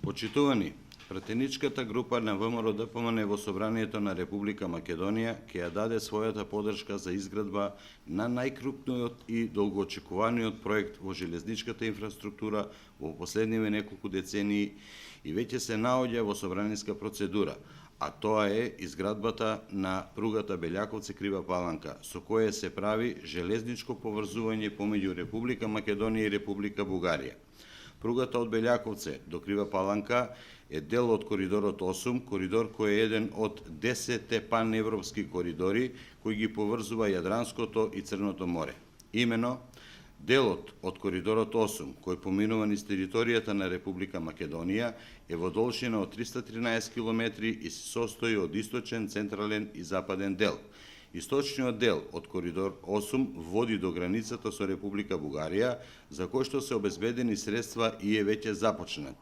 Почитувани, пратеничката група на ВМРО-ДПМНЕ во Собранието на Република Македонија ќе ја даде својата поддршка за изградба на најкрупниот и долгоочекуваниот проект во железничката инфраструктура во последниве неколку децении и веќе се наоѓа во собраниска процедура, а тоа е изградбата на пругата Белјаковци-Крива Паланка, со која се прави железничко поврзување помеѓу Република Македонија и Република Бугарија. Пругата од Белјаковце до Крива Паланка е дел од коридорот 8, коридор кој е еден од 10 паневропски коридори кои ги поврзува Јадранското и Црното море. Имено, делот од коридорот 8, кој поминува низ територијата на Република Македонија, е во должина од 313 км и се состои од источен, централен и западен дел. Источниот дел од коридор 8 води до границата со Република Бугарија, за кој што се обезбедени средства и е веќе започнат.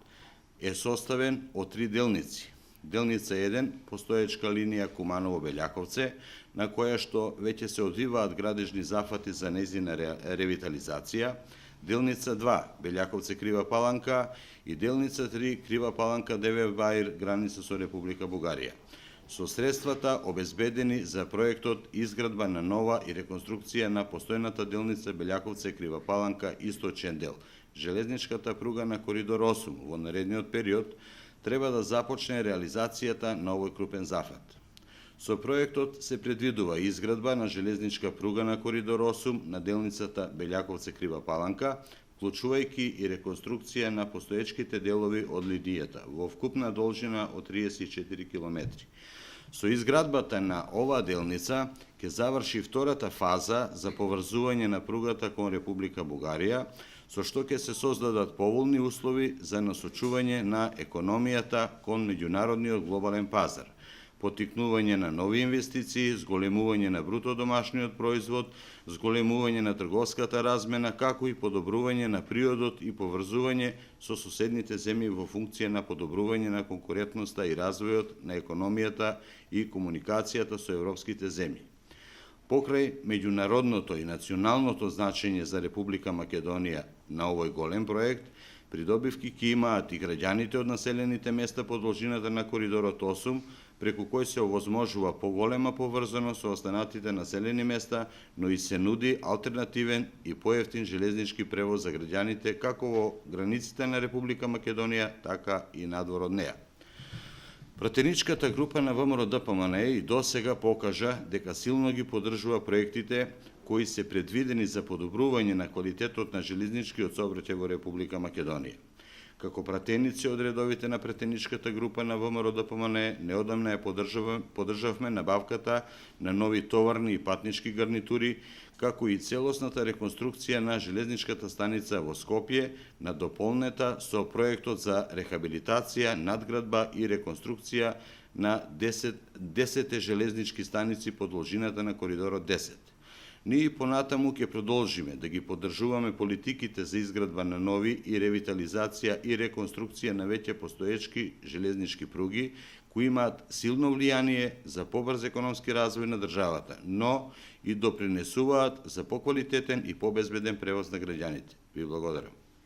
Е составен од 3 делници. Делница 1, постоечка линија Куманово-Белјаковце, на која што веќе се одвиваат градежни зафати за нејзина ревитализација, делница 2, Белјаковце-Крива Паланка и делница 3, Крива Паланка-Деве Баир, граница со Република Бугарија. Со средствата обезбедени за проектот изградба на нова и реконструкција на постојната делница Белјаковце-Крива Паланка источен дел. Железничката пруга на коридор 8 во наредниот период треба да започне реализацијата на овој крупен зафат. Со проектот се предвидува изградба на железничка пруга на коридор 8 на делницата Белјаковце-Крива Паланка, вклучувајќи и реконструкција на постоечките делови од линијата во вкупна должина од 34 км. Со изградбата на оваа делница ќе заврши втората фаза за поврзување на пругата кон Република Бугарија, со што ќе се создадат поволни услови за насочување на економијата кон меѓународниот глобален пазар, поттикнување на нови инвестиции, зголемување на бруто домашниот производ, зголемување на трговската размена, како и подобрување на приодот и поврзување со соседните земји во функција на подобрување на конкурентноста и развојот на економијата и комуникацијата со европските земји. Покрај меѓународното и националното значење за Република Македонија на овој голем проект, придобивки ќе имаат и граѓаните од населените места по должината на коридорот 8, преку кој се овозможува поголема поврзаност со останатите населени места, но и се нуди алтернативен и поевтин железнички превоз за граѓаните како во границите на Република Македонија, така и надвор од неа. Пратеничката група на ВМРО-ДПМНЕ и досега покажа дека силно ги поддржува проектите кои се предвидени за подобрување на квалитетот на железничкиот сообраќај во Република Македонија. Како пратеници од редовите на пратеничката група на ВМРО-ДПМНЕ, неодамна ја поддржавме набавката на нови товарни и патнички гарнитури, како и целосната реконструкција на железничката станица во Скопје, надополнета со проектот за рехабилитација, надградба и реконструкција на 10 железнички станици по должината на коридорот 10. Ние понатаму ќе продолжиме да ги поддржуваме политиките за изградба на нови и ревитализација и реконструкција на веќе постоечки железнички пруги, кои имаат силно влијание за побрз економски развој на државата, но и допринесуваат за поквалитетен и побезбеден превоз на граѓаните. Ви благодарам.